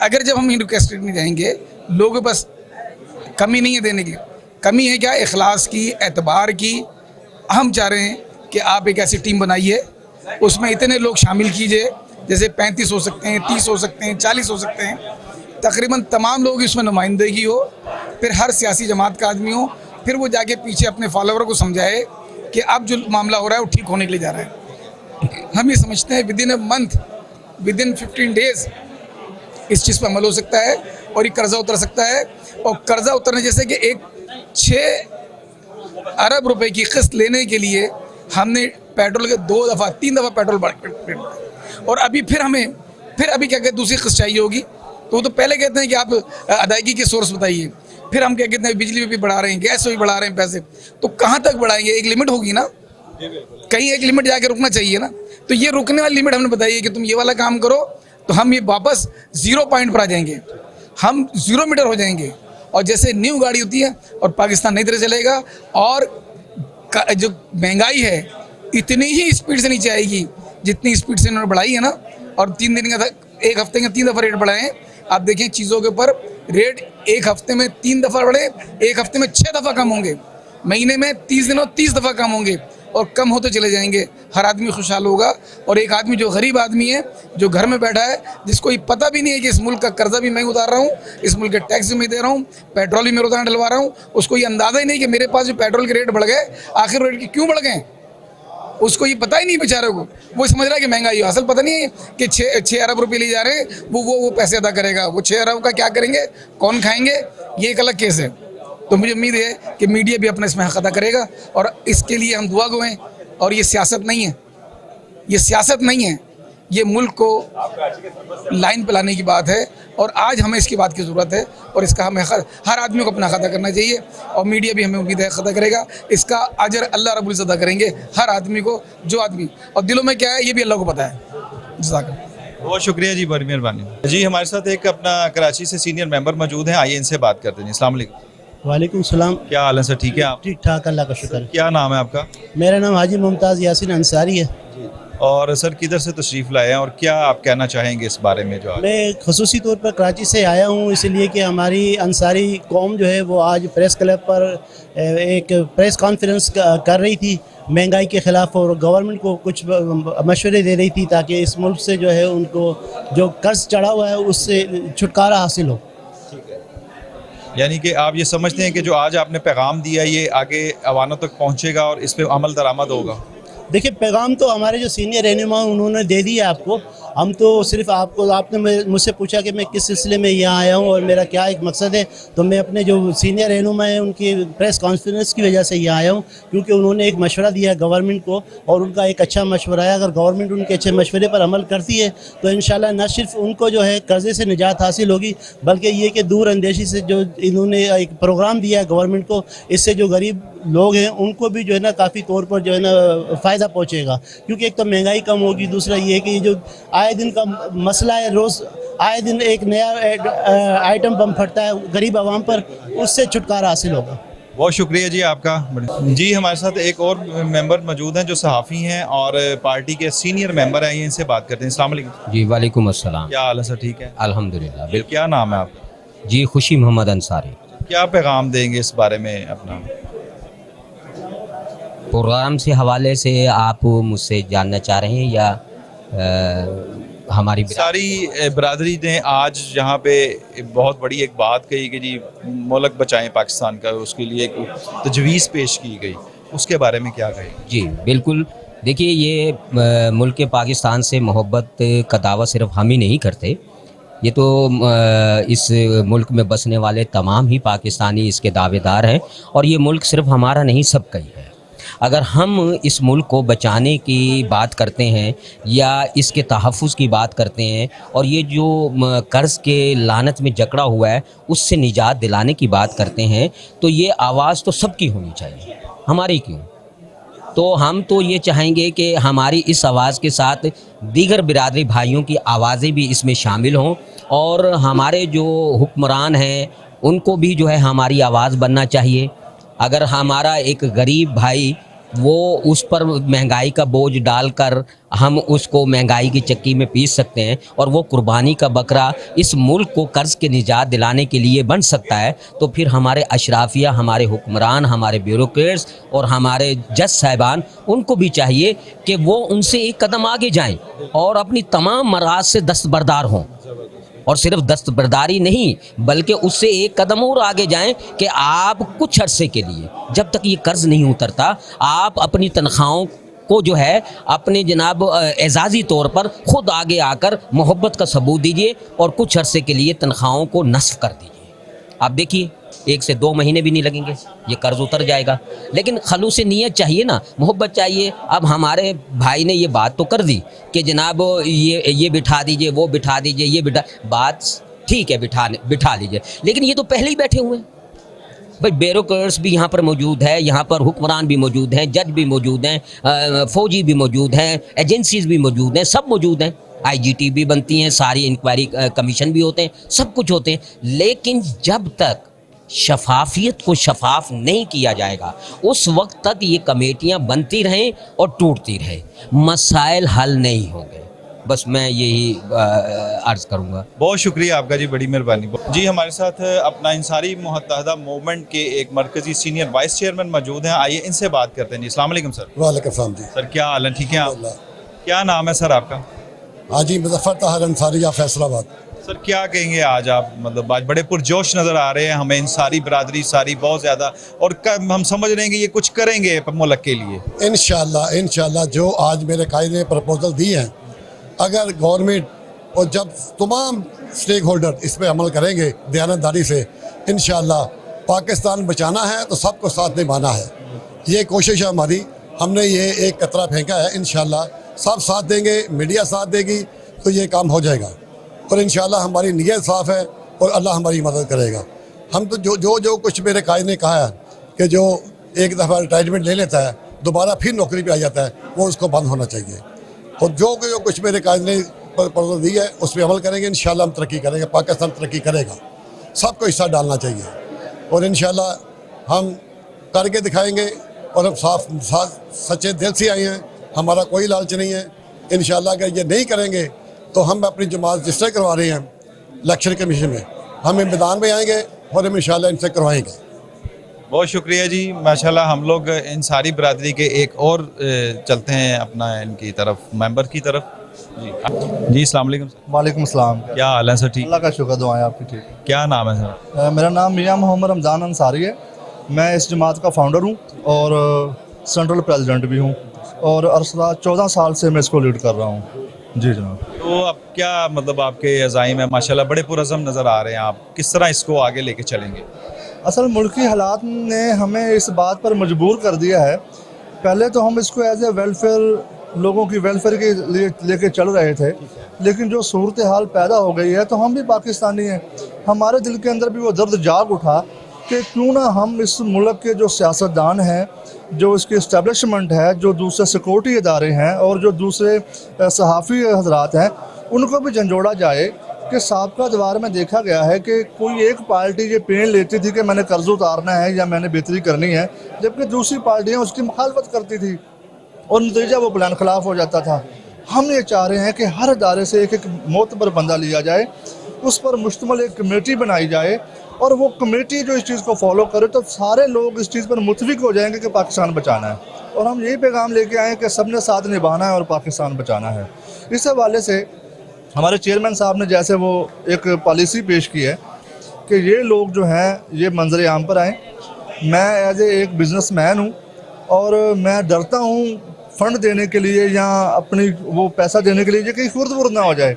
अगर जब हम हिंदू कैस्टेट में जाएंगे, लोगों के पास कमी नहीं है देने की, कमी है क्या, इखलास की, एतबार की। हम चाह रहे हैं कि आप एक ऐसी टीम बनाइए, उसमें इतने लोग शामिल कीजिए, जैसे 35 हो सकते हैं, 30 हो सकते हैं, 40 हो सकते हैं, तकरीबन तमाम लोग इसमें नुमाइंदगी हो, फिर हर सियासी जमात का आदमी हो, फिर वो जाके पीछे अपने फॉलोवर को समझाए कि अब जो मामला हो रहा है वो ठीक होने के लिए जा रहा है। हम ये समझते हैं within a month within 15 days इस चीज़ पर अमल हो सकता है और ये कर्जा उतर सकता है। और कर्जा उतरने जैसे कि एक 6 अरब रुपए की किस्त लेने के लिए हमने पेट्रोल के 2 दफ़ा 3 दफ़ा पेट्रोल बढ़ और अभी अभी क्या कहते दूसरी किस्त चाहिए होगी। तो वो तो पहले कहते हैं कि आप अदायगी के सोर्स बताइए, फिर हम क्या कहते हैं बिजली भी बढ़ा रहे हैं, गैस भी बढ़ा रहे हैं पैसे, तो कहाँ तक बढ़ाएंगे? एक लिमिट होगी ना, कहीं एक लिमिट जाके रुकना चाहिए ना। तो ये रुकने वाली लिमिट हमने बताई है कि तुम ये वाला काम करो तो हम ये वापस 0 पॉइंट पर आ जाएंगे, हम 0 मीटर हो जाएंगे। और जैसे न्यू गाड़ी होती है और पाकिस्तान नई तरह चलेगा और जो महंगाई है इतनी ही स्पीड से नीचे आएगी जितनी स्पीड से इन्होंने बढ़ाई है ना। और 3 दिन का एक हफ्ते में 3 दफ़ा रेट बढ़ाए हैं। आप देखें चीज़ों के ऊपर रेट एक हफ्ते में 3 दफ़ा बढ़े, एक हफ्ते में 6 दफ़ा कम होंगे, महीने में 30 दिनों 30 दफ़ा कम होंगे और कम होते चले जाएंगे। हर आदमी खुशहाल होगा। और एक आदमी जो गरीब आदमी है जो घर में बैठा है, जिसको ये पता भी नहीं है कि इस मुल्क का कर्जा भी मैं उतार रहा हूँ, इस मुल्क के टैक्स भी मैं दे रहा हूँ, पेट्रोल भी मैं रोजाना डलवा रहा हूँ, उसको ये अंदाज़ा ही नहीं कि मेरे पास जो पेट्रोल के रेट बढ़ गए, आखिर रेट क्यों बढ़ गए, उसको ये पता ही नहीं बेचारे को। वो समझ रहा है कि महंगाई है, असल पता नहीं है कि 6 अरब रुपये ले जा रहे हैं, वो पैसे अदा करेगा। वो 6 अरब का क्या करेंगे, कौन खाएंगे, ये एक अलग केस है। तो मुझे उम्मीद है कि मीडिया भी अपना इसमें हक अदा करेगा और इसके लिए हम दुआ गो हैं। और ये सियासत नहीं है, ये सियासत नहीं है, ये मुल्क को लाइन पे लाने की बात है। और आज हमें इसकी बात की ज़रूरत है और इसका हमें हर आदमी को अपना अदा करना चाहिए और मीडिया भी हमें उम्मीद है अदा करेगा। इसका अजर अल्लाह रब्बुल इज़्ज़त अदा करेंगे हर आदमी को, जो आदमी, और दिलों में क्या है ये भी अल्लाह को पता है। जज़ाकल्लाह। बहुत शुक्रिया जी, बड़ी मेहरबानी जी। हमारे साथ एक अपना कराची से सीनियर मेंबर मौजूद हैं, आइए इनसे बात करते हैं। अस्सलाम वालेकुम। वालेकुम सलाम। क्या हाल है सर, ठीक है आप? ठीक ठाक, अल्लाह का शुक्र। क्या नाम है आपका? मेरा नाम हाजी मुमताज़ यासिन अंसारी है। और सर किधर से तशरीफ़ लाए हैं और क्या आप कहना चाहेंगे इस बारे में? जो मैं खसूसी तौर पर कराची से आया हूँ इसलिए कि हमारी अंसारी कौम जो है वो आज प्रेस क्लब पर एक प्रेस कॉन्फ्रेंस कर रही थी महंगाई के ख़िलाफ़ और गवर्नमेंट को कुछ मशवरे दे रही थी ताकि इस मुल्क से जो है उनको जो कर्ज चढ़ा हुआ है उससे छुटकारा हासिल हो। यानी कि आप ये समझते हैं कि जो आज आपने पैगाम दिया ये आगे अवानों तक पहुँचेगा और इस पर अमल दरामद होगा? देखिए, पैगाम तो हमारे जो सीनियर रहनुमा उन्होंने दे दिया आपको। हम तो सिर्फ आपने मुझसे पूछा कि मैं किस सिलसिले में यहाँ आया हूँ और मेरा क्या एक मकसद है, तो मैं अपने जो सीनियर रहनुमा हैं उनकी प्रेस कॉन्फ्रेंस की वजह से यहाँ आया हूँ क्योंकि उन्होंने एक मशवरा दिया गवर्नमेंट को और उनका एक अच्छा मशवरा है। अगर गवर्नमेंट उनके अच्छे मशवरे पर अमल करती है तो इंशाल्लाह न सिर्फ उनको जो है कर्जे से निजात हासिल होगी बल्कि ये कि दूर अंदेशी से जो इन्होंने एक प्रोग्राम दिया है गवर्नमेंट को, इससे जो गरीब लोग हैं उनको भी जो है ना काफ़ी तौर पर जो है ना फ़ायदा पहुँचेगा। क्योंकि एक तो महंगाई कम होगी, दूसरा ये है कि जो आए दिन का मसला है, रोज़ आए दिन एक नया आइटम बम फटता है गरीब आवाम पर, उससे छुटकारा हासिल होगा। बहुत शुक्रिया जी आपका। जी हमारे साथ एक और मेंबर मौजूद हैं जो सहाफ़ी हैं और पार्टी के सीनियर मेंबर हैं, इनसे बात करते हैं। अस्सलाम वालेकुम। जी वालेकुम अस्सलाम। क्या हाल है सर, ठीक है? अल्हम्दुलिल्लाह। बिल्कुल। क्या नाम है आपका? जी खुशी मोहम्मद अंसारी। क्या पैगाम देंगे इस बारे में अपना? प्रोग्राम से हवाले से आप मुझसे जानना चाह रहे हैं या हमारी सारी बरादरी ने आज यहाँ पे बहुत बड़ी एक बात कही कि जी मुल्क बचाएं पाकिस्तान का, उसके लिए एक तजवीज़ पेश की गई, उसके बारे में क्या कहें? जी बिल्कुल। देखिए, ये मुल्क पाकिस्तान से मोहब्बत का दावा सिर्फ हम ही नहीं करते, ये तो इस मुल्क में बसने वाले तमाम ही पाकिस्तानी इसके दावेदार हैं और ये मुल्क सिर्फ हमारा नहीं सबका ही है। अगर हम इस मुल्क को बचाने की बात करते हैं या इसके तहफ़्फ़ुज़ की बात करते हैं और ये जो कर्ज़ के लानत में जकड़ा हुआ है उससे निजात दिलाने की बात करते हैं, तो ये आवाज़ तो सबकी होनी चाहिए, हमारी क्यों? तो हम तो ये चाहेंगे कि हमारी इस आवाज़ के साथ दीगर बिरादरी भाइयों की आवाज़ें भी इसमें शामिल हों और हमारे जो हुक्मरान हैं उनको भी जो है हमारी आवाज़ बनना चाहिए। अगर हमारा एक गरीब भाई वो उस पर महंगाई का बोझ डालकर हम उसको महंगाई की चक्की में पीस सकते हैं और वो कुर्बानी का बकरा इस मुल्क को कर्ज़ के निजात दिलाने के लिए बन सकता है, तो फिर हमारे अशराफिया, हमारे हुक्मरान, हमारे ब्यूरोक्रेट्स और हमारे जज साहिबान, उनको भी चाहिए कि वो उनसे एक कदम आगे जाएं और अपनी तमाम मराज से दस्तबरदार हों। और सिर्फ दस्तबरदारी नहीं बल्कि उससे एक कदम और आगे जाएं कि आप कुछ अरसे के लिए, जब तक ये कर्ज़ नहीं उतरता, आप अपनी तनख्वाहों को जो है अपने जनाब एजाज़ी तौर पर ख़ुद आगे आकर मोहब्बत का सबूत दीजिए और कुछ अरसे के लिए तनख्वाहों को नस्फ कर दीजिए। आप देखिए 1 से 2 महीने भी नहीं लगेंगे, ये कर्ज उतर जाएगा। लेकिन खलूस नीयत चाहिए ना, मोहब्बत चाहिए। अब हमारे भाई ने ये बात तो कर दी कि जनाब ये बिठा दीजिए, वो बिठा दीजिए, ये बात ठीक है, बिठा लीजिए, लेकिन ये तो पहले ही बैठे हुए हैं भाई। ब्यूरोक्रेट्स भी यहाँ पर मौजूद है, यहाँ पर हुक्मरान भी मौजूद हैं, जज भी मौजूद हैं, फौजी भी मौजूद हैं, एजेंसीज भी मौजूद हैं, सब मौजूद हैं, IGT भी बनती हैं, सारी इंक्वायरी कमीशन भी होते हैं, सब कुछ होते हैं। लेकिन जब तक शफाफियत को शफाफ नहीं किया जाएगा उस वक्त तक ये कमेटियाँ बनती रहें और टूटती रहें, मसाइल हल नहीं होंगे। बस मैं यही अर्ज़ करूँगा। बहुत शुक्रिया आपका जी, बड़ी मेहरबानी जी। हमारे साथ अपना इंसारी मुत्तहदा मूवमेंट के एक मरकज़ी सीनियर वाइस चेयरमैन मौजूद हैं, आइए इनसे बात करते हैं जी। अस्सलाम वालेकुम सर। वालेकुम सलाम जी। सर क्या हाल है, ठीक है आप? क्या नाम है सर आपका? हाजी मुज़फ़्फ़र ताहिर अंसारी, फैसलाबाद। सर क्या कहेंगे आज आप, मतलब आज बड़े पुरजोश नज़र आ रहे हैं हमें, इंसारी बरादरी सारी बहुत ज़्यादा, और हम समझ रहे हैं कि ये कुछ करेंगे मुल्क के लिए। इंशाअल्लाह जो आज मेरे कायदे ने प्रपोजल दी हैं, अगर गवर्नमेंट और जब तमाम स्टेक होल्डर इस पर अमल करेंगे दयानतदारी से, इंशाअल्लाह पाकिस्तान बचाना है तो सबको साथ निभाना है। ये कोशिश है हमारी, हमने ये एक कतरा फेंका है, इंशाअल्लाह सब साथ देंगे, मीडिया साथ देगी तो ये काम हो जाएगा। और इंशाअल्लाह हमारी नीयत साफ़ है और अल्लाह हमारी मदद करेगा। हम तो जो कुछ मेरे कायद ने कहा है कि जो एक दफ़ा रिटायरमेंट ले लेता है दोबारा फिर नौकरी पे आ जाता है, वो उसको बंद होना चाहिए। और जो कुछ मेरे कायद ने प्रपोजल दी है उस पर अमल करेंगे, इंशाअल्लाह हम तरक्की करेंगे, पाकिस्तान तरक्की करेगा। सबको हिस्सा डालना चाहिए और इंशाअल्लाह हम करके दिखाएंगे। और हम साफ सच्चे दिल से आए हैं, हमारा कोई लालच नहीं है। इंशाअल्लाह अगर ये नहीं करेंगे तो हम अपनी जमात जिस तरह करवा रहे हैं इलेक्शन कमीशन में, हम मैदान में आएंगे और हम इंशाअल्लाह इनसे करवाएंगे। बहुत शुक्रिया जी। माशाल्लाह हम लोग इंसारी बरादरी के एक और चलते हैं अपना इनकी तरफ, मेंबर की तरफ जी। अस्सलाम वालेकुम। वालेकुम सलाम। क्या हाल है सर, ठीक? अल्लाह का शुक्र, दुआएं आपकी ठीक। क्या नाम है सर? मेरा नाम मियां मोहम्मद रमज़ान अंसारी है। मैं इस जमात का फाउंडर हूँ और सेंट्रल प्रेसिडेंट भी हूँ और 14 साल से मैं इसको लीड कर रहा हूँ। जी जनाब। तो अब क्या मतलब आपके अज़ाइम है, माशाल्लाह बड़े पुरअज़म नज़र आ रहे हैं, आप किस तरह इसको आगे लेके चलेंगे? असल मुल्की हालात ने हमें इस बात पर मजबूर कर दिया है। पहले तो हम इसको एज ए वेलफेयर, लोगों की वेलफेयर के लिए लेके चल रहे थे, लेकिन जो सूरत हाल पैदा हो गई है तो हम भी पाकिस्तानी हैं, हमारे दिल के अंदर भी वो दर्द जाग उठा कि क्यों ना हम इस मुल्क के जो सियासतदान हैं, जो इसकी इस्टेब्लिशमेंट है, जो दूसरे सिक्योरिटी इदारे हैं और जो दूसरे सहाफ़ी हजरात हैं, उनको भी झंझोड़ा जाए कि साबका दवार में देखा गया है कि कोई एक पार्टी ये पेन लेती थी कि मैंने कर्ज उतारना है या मैंने बेहतरी करनी है, जबकि दूसरी पार्टियाँ उसकी मुखालफत करती थी और नतीजा वो प्लान खिलाफ हो जाता था। हम ये चाह रहे हैं कि हर अदारे से एक मोतबर बंदा लिया जाए, उस पर मुश्तमल एक कमेटी बनाई जाए और वो कमेटी जो इस चीज़ को फॉलो करे तो सारे लोग इस चीज़ पर मुतफिक हो जाएंगे कि पाकिस्तान बचाना है। और हम यही पैगाम लेके आए कि सबने साथ निभाना है और पाकिस्तान बचाना है। इस हवाले से हमारे चेयरमैन साहब ने जैसे वो एक पॉलिसी पेश की है कि ये लोग जो हैं ये मंजर आम पर आएँ। मैं एज एक बिज़नेसमैन हूँ और मैं डरता हूँ फ़ंड देने के लिए या अपनी वो पैसा देने के लिए ये कहीं खुर्द ना हो जाए।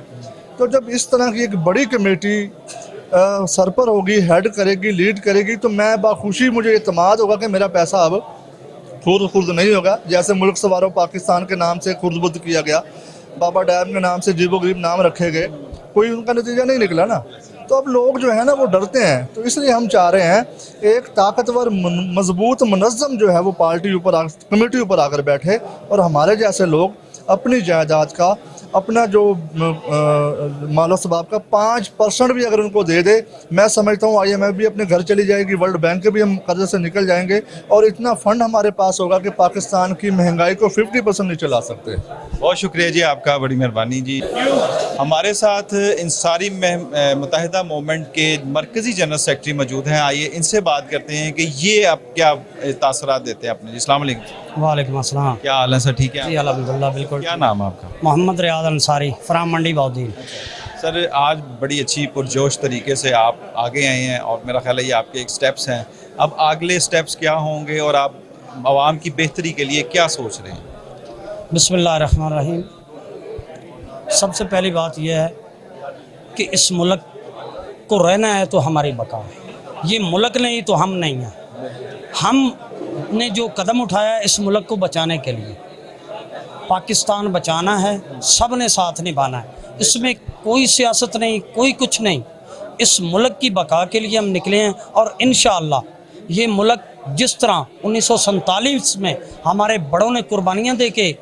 तो जब इस तरह की एक बड़ी कमेटी सर पर होगी, हेड करेगी, लीड करेगी, तो मैं बाखुशी मुझे इत्मीनान होगा कि मेरा पैसा अब खुर्द नहीं होगा। जैसे मुल्क सवारों पाकिस्तान के नाम से खुर्द-बुर्द किया गया, बाबा डैम के नाम से जीबो गरीब नाम रखे गए, कोई उनका नतीजा नहीं निकला ना। तो अब लोग जो है ना वो डरते हैं। तो इसलिए हम चाह रहे हैं एक ताकतवर मजबूत मुनज़्ज़म जो है वो पार्टी ऊपर कमेटी ऊपर आकर बैठे और हमारे जैसे लोग अपनी जायदाद का, अपना जो मालो सबाब का 5% भी अगर उनको दे दे, मैं समझता हूँ IMF भी अपने घर चली जाएगी, वर्ल्ड बैंक के भी हम कर्जे से निकल जाएंगे और इतना फ़ंड हमारे पास होगा कि पाकिस्तान की महंगाई को 50% नीचे ला सकते हैं। बहुत शुक्रिया जी आपका, बड़ी मेहरबानी जी। हमारे साथ इंसारी मुत्तहदा मूवमेंट के मरकज़ी जनरल सेक्रेटरी मौजूद हैं, आइए इनसे बात करते हैं कि ये अब क्या तासरात देते हैं अपने। जी अस्सलाम वालेकुम। वालेकुम अस्सलाम। क्या हाल है सर, ठीक है? जी अल्हम्दुलिल्लाह बिल्कुल। क्या नाम है आपका? मोहम्मद रियाद अंसारी फ्राम मंडी बौद्दीन। सर आज बड़ी अच्छी पुरजोश तरीके से आप आगे आए हैं और मेरा ख्याल है ये आपके एक स्टेप्स हैं। अब अगले स्टेप्स क्या होंगे और आप आवाम की बेहतरी के लिए क्या सोच रहे हैं? बिस्मिल्लाहिर्रहमानिर्रहीम। सबसे पहली बात यह है कि इस मुल्क को रहना है तो हमारी बका है। ये मुल्क नहीं तो हम नहीं हैं। हमने जो कदम उठाया इस मुल्क को बचाने के लिए, पाकिस्तान बचाना है, सब ने साथ निभाना है। इसमें कोई सियासत नहीं, कोई कुछ नहीं। इस मुल्क की बका के लिए हम निकले हैं और इंशाअल्लाह ये मुल्क जिस तरह 1947 में हमारे बड़ों ने कुर्बानियाँ दे के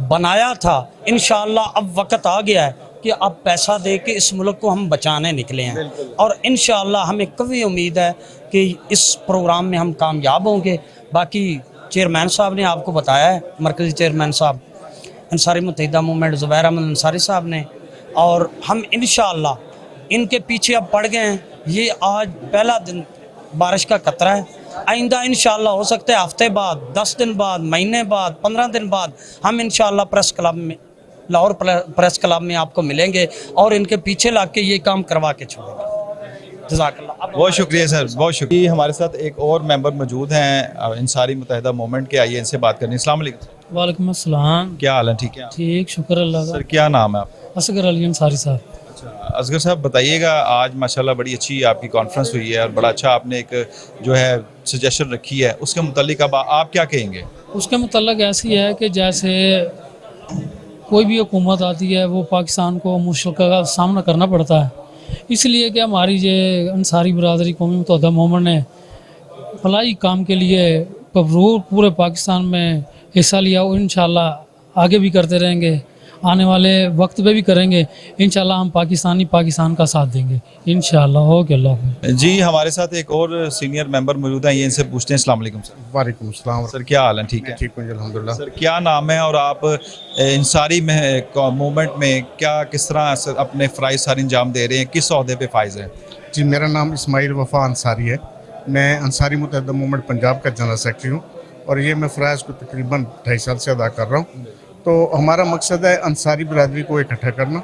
बनाया था, इंशाअल्लाह अब वक्त आ गया है कि अब पैसा दे के इस मुल्क को हम बचाने निकले हैं। और इंशाअल्लाह हमें कभी उम्मीद है कि इस प्रोग्राम में हम कामयाब होंगे। बाकी चेयरमैन साहब ने आपको बताया है, मरकज़ी चेयरमैन साहब अंसारी मुत्तहिदा मूवमेंट ज़ुबैर अहमद अंसारी साहब ने, और हम इंशाअल्लाह इनके पीछे अब पड़ गए हैं। ये आज पहला दिन बारिश का खतरा है, आइंदा इंशाअल्लाह हो सकता है हफ्ते बाद, 10 दिन बाद, महीने बाद, 15 दिन बाद हम इंशाअल्लाह प्रेस क्लब में, लाहौर प्रेस क्लब में आपको मिलेंगे और इनके पीछे लग के ये काम करवा के छोड़ेंगे। जज़ाकल्लाह। बहुत शुक्रिया सर, बहुत शुक्रिया। हमारे साथ एक और मेंबर मौजूद हैं अंसारी मुत्तहिदा मूवमेंट के, आइए इनसे बात करनी। अस्सलाम वालेकुम। वालेकुम अस्सलाम। क्या हाल है? ठीक है ठीक, शुक्र अल्लाह का। सर क्या नाम है आपका? असगर अली अंसारी साहब। असगर साहब बताइएगा, आज माशाल्लाह बड़ी अच्छी आपकी कॉन्फ्रेंस हुई है और बड़ा अच्छा आपने एक जो है सजेशन रखी है, उसके मुतालिक अब आप क्या कहेंगे? उसके मुतल्लक ऐसी है कि जैसे कोई भी हुकूमत आती है वो पाकिस्तान को मुश्किल का सामना करना पड़ता है, इसलिए कि हमारी ये अंसारी बरदरी कौमी मुत्तहिदा मूवमेंट ने भलाई काम के लिए पूरे पाकिस्तान में हिस्सा लिया और इंशाल्लाह आगे भी करते रहेंगे, आने वाले वक्त पे भी करेंगे। इंशाल्लाह हम पाकिस्तान का साथ देंगे इंशाल्लाह। ओके, अल्लाह हाफ़िज़। जी हमारे साथ एक और सीनियर मेंबर मौजूद हैं, ये इनसे पूछते हैं। अस्सलाम वालेकुम सर। वालेकुम अस्सलाम। सर क्या हाल है? ठीक है? ठीक हूँ अल्हम्दुलिल्लाह। सर क्या नाम है और आप अंसारी मूवमेंट में क्या किस तरह अपने फ़राइज़ सारे अंजाम दे रहे हैं, किस ओहदे पे फाइज हैं? जी मेरा नाम इस्माइल वफ़ा अंसारी है। मैं अंसारी मुत्तहिदा मूवमेंट पंजाब का जनरल सेक्रेटरी हूँ और ये मैं फ़राइज़ को तकरीबन 2.5 साल से अदा कर रहा हूँ। तो हमारा मकसद है अंसारी बरदरी को इकट्ठा करना,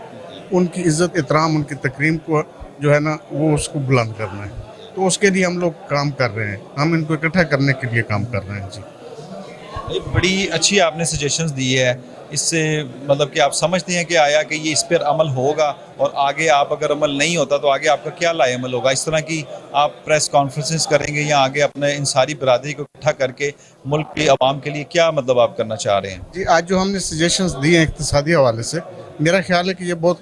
उनकी इज़्ज़त एहतराम, उनकी तकरीम को जो है ना वो उसको बुलंद करना है। तो उसके लिए हम लोग काम कर रहे हैं, हम इनको इकट्ठा करने के लिए काम कर रहे हैं। जी एक बड़ी अच्छी आपने सजेशंस दी है, इससे मतलब कि आप समझते हैं कि आया कि ये इस पर अमल होगा और आगे आप अगर अमल नहीं होता तो आगे आपका क्या लाएमल होगा? इस तरह की आप प्रेस कॉन्फ्रेंसेस करेंगे या आगे अपने अंसारी बरादरी को इकट्ठा करके मुल्क के अवाम के लिए क्या मतलब आप करना चाह रहे हैं? जी आज जो हमने सजेशंस दिए हैं इक़्तिसादी हवाले से, मेरा ख्याल है कि ये बहुत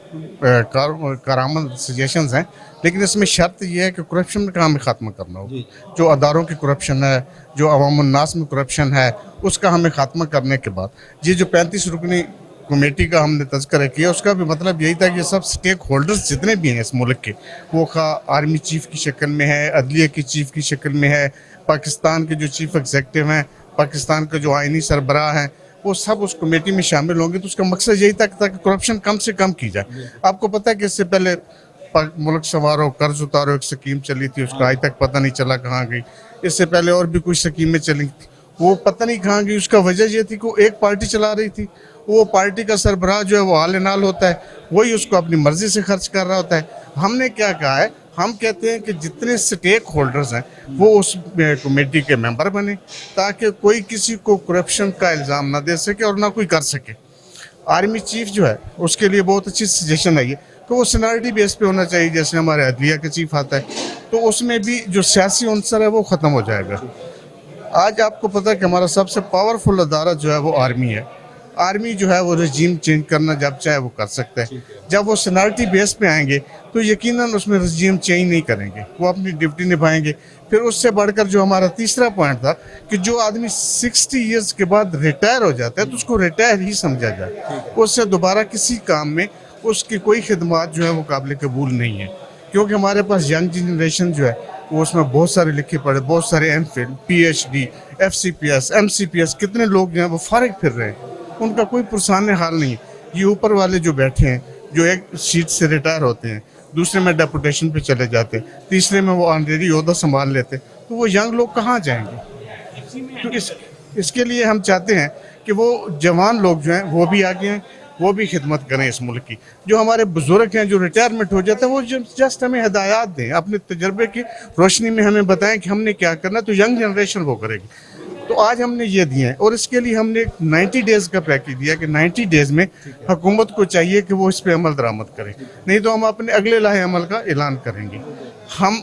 कारआमद सजेशंस हैं, लेकिन इसमें शर्त यह है कि करप्शन का हमें ख़त्म करना होगा। जो अदारों की करप्शन है, जो अवामुन्नास में करप्शन है, उसका हमें ख़त्म करने के बाद ये जो 35 रुकनी कमेटी का हमने तज़किरा किया, उसका भी मतलब यही था कि सब स्टेक होल्डर्स जितने भी हैं इस मुल्क के, वो खा आर्मी चीफ की शक्ल में है, अदलिया की चीफ की शक्ल में है, पाकिस्तान के जो चीफ एग्जेक्टिव हैं, पाकिस्तान के जो आइनी सरबराह हैं, वो सब उस कमेटी में शामिल होंगे। तो उसका मकसद यही था कि करप्शन कम से कम की जाए। आपको पता है कि इससे पहले मुल्क संवारो कर्ज उतारो एक स्कीम चली थी, उसका आज तक पता नहीं चला कहाँ गई। इससे पहले और भी कुछ स्कीमें चली थी, वो पता नहीं कहाँ गई। उसका वजह ये थी कि वो एक पार्टी चला रही थी, वो पार्टी का सरबराह जो है वो हाल नाल होता है, वही उसको अपनी मर्जी से खर्च कर रहा होता है। हमने क्या कहा है, हम कहते हैं कि जितने स्टेक होल्डर्स हैं वो उस कमेटी के मेंबर बने, ताकि कोई किसी को करप्शन का इल्ज़ाम ना दे सके और ना कोई कर सके। आर्मी चीफ जो है उसके लिए बहुत अच्छी सजेशन है ये कि वो सीनियरिटी बेस पे होना चाहिए, जैसे हमारे अदलिया का चीफ आता है, तो उसमें भी जो सियासी अंसर है वो ख़त्म हो जाएगा। आज आपको पता है कि हमारा सबसे पावरफुल अदारा जो है वो आर्मी है। आर्मी जो है वो रजीम चेंज करना जब चाहे वो कर सकता है। जब वो सीनियरिटी बेस पे आएंगे तो यकीनन उसमें रजीम चेंज नहीं करेंगे, वो अपनी ड्यूटी निभाएंगे। फिर उससे बढ़कर जो हमारा तीसरा पॉइंट था कि जो आदमी 60 ईयर्स के बाद रिटायर हो जाता है तो उसको रिटायर ही समझा जाए, उससे दोबारा किसी काम में उसकी कोई खिदमत जो है वो काबिल कबूल नहीं है। क्योंकि हमारे पास यंग जनरेशन जो है वो उसमें बहुत सारे लिखे पढ़े, बहुत सारे MPhil, PhD, FCPS, MCPS, कितने लोग जो हैं वो फारिग फिर रहे हैं, उनका कोई पुरसाने हाल नहीं है। ये ऊपर वाले जो बैठे हैं, जो एक सीट से रिटायर होते हैं, दूसरे में डेपुटेशन पे चले जाते हैं, तीसरे में वो ऑनरेरी ओहदा संभाल लेते, तो वो यंग लोग कहाँ जाएंगे? तो इसके लिए हम चाहते हैं कि वो जवान लोग जो हैं वो भी आगे हैं, वो भी खिदमत करें इस मुल्क की। जो हमारे बुजुर्ग हैं जो रिटायरमेंट हो जाते हैं वो जस्ट हमें हिदायत दें, अपने तजर्बे की रोशनी में हमें बताएं कि हमने क्या करना है, तो यंग जनरेशन वो करेगी। तो आज हमने ये दिए हैं और इसके लिए हमने 90 डेज़ का पैकेज दिया कि 90 डेज़ में हुकूमत को चाहिए कि वो इस पर अमल दरामद करे, नहीं तो हम अपने अगले लाहे अमल का ऐलान करेंगे। हम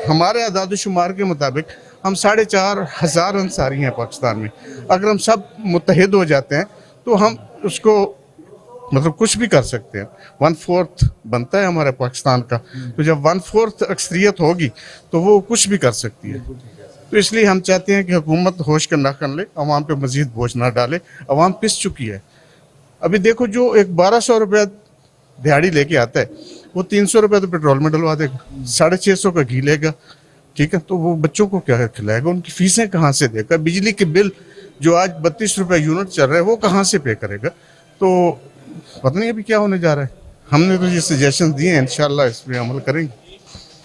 हमारे आदाद शुमार के मुताबिक हम 4,500 अंसारी हैं पाकिस्तान में। अगर हम सब मुत्तहिद हो जाते हैं तो हम उसको मतलब कुछ भी कर सकते हैं। 1/4 बनता है हमारे पाकिस्तान का, तो जब 1/4 अक्सरियत होगी तो वो कुछ भी कर सकती है। तो इसलिए हम चाहते हैं कि हुकूमत होश का ना कर ले, अवाम पे मजीद बोझ ना डाले। अवाम पिस चुकी है। अभी देखो, जो एक 1200 रुपया दिहाड़ी लेके आता है वो 300 रुपया तो पेट्रोल में डलवा देगा, 650 का घी लेगा, ठीक है, तो वो बच्चों को क्या खिलाएगा, उनकी फीसें कहाँ से देगा, बिजली के बिल जो आज 32 रुपये यूनिट चल रहा है वो कहाँ से पे करेगा। तो पता नहीं अभी क्या होने जा रहा है। हमने तो ये सजेशन दिए हैं, इंशाल्लाह इस पर अमल करेंगे।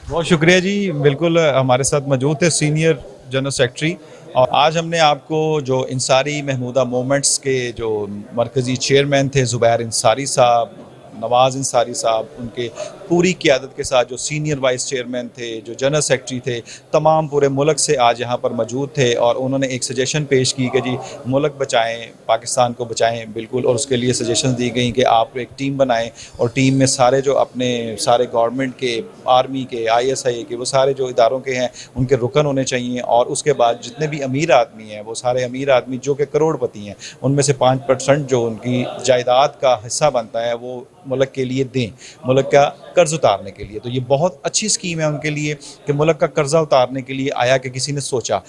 बहुत शुक्रिया जी। बिल्कुल हमारे साथ मौजूद थे सीनियर जनरल सेक्रेटरी, और आज हमने आपको जो इंसारी महमूदा मूवमेंट्स के जो मरकज़ी चेयरमैन थे ज़ुबैर इंसारी साहब, नवाज़ इंसारी साहब, उनके पूरी क़ियादत के साथ जो सीनियर वाइस चेयरमैन थे, जो जनरल सेक्रेटरी थे, तमाम पूरे मुल्क से आज यहाँ पर मौजूद थे और उन्होंने एक सजेशन पेश की कि जी मुल्क बचाएं, पाकिस्तान को बचाएं, बिल्कुल। और उसके लिए सजेशन दी गई कि आप एक टीम बनाएं और टीम में सारे जो अपने सारे गवर्नमेंट के, आर्मी के, ISI के, वो सारे जो इदारों के हैं उनके रुकन होने चाहिए। और उसके बाद जितने भी अमीर आदमी हैं, वो सारे अमीर आदमी जो कि करोड़पति हैं, उनमें से 5% जो उनकी जायदाद का हिस्सा बनता है वो मुल्क के लिए दें, मुल्क का कर्ज उतारने के लिए। तो ये बहुत अच्छी स्कीम है उनके लिए कि मुल्क का कर्जा उतारने के लिए आया कि किसी ने सोचा।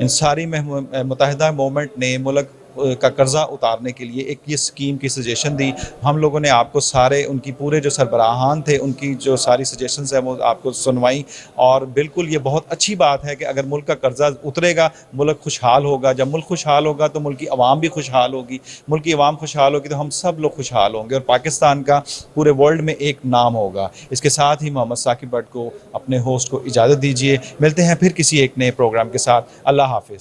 इंसारी मुत्तहिदा मूवमेंट ने मुल्क का कर्जा उतारने के लिए एक ये स्कीम की सजेशन दी। हम लोगों ने आपको सारे उनकी पूरे जो सरबराहान थे उनकी जो सारी सजेशंस हैं वो आपको सुनवाई। और बिल्कुल ये बहुत अच्छी बात है कि अगर मुल्क का कर्जा उतरेगा मुल्क खुशहाल होगा। जब मुल्क खुशहाल होगा तो मुल्क की आवाम भी खुशहाल होगी, मुल्क की आवाम खुशहाल होगी तो हम सब लोग खुशहाल होंगे और पाकिस्तान का पूरे वर्ल्ड में एक नाम होगा। इसके साथ ही मोहम्मद साकिब भट्ट को, अपने होस्ट को इजाज़त दीजिए। मिलते हैं फिर किसी एक नए प्रोग्राम के साथ। अल्लाह हाफिज़।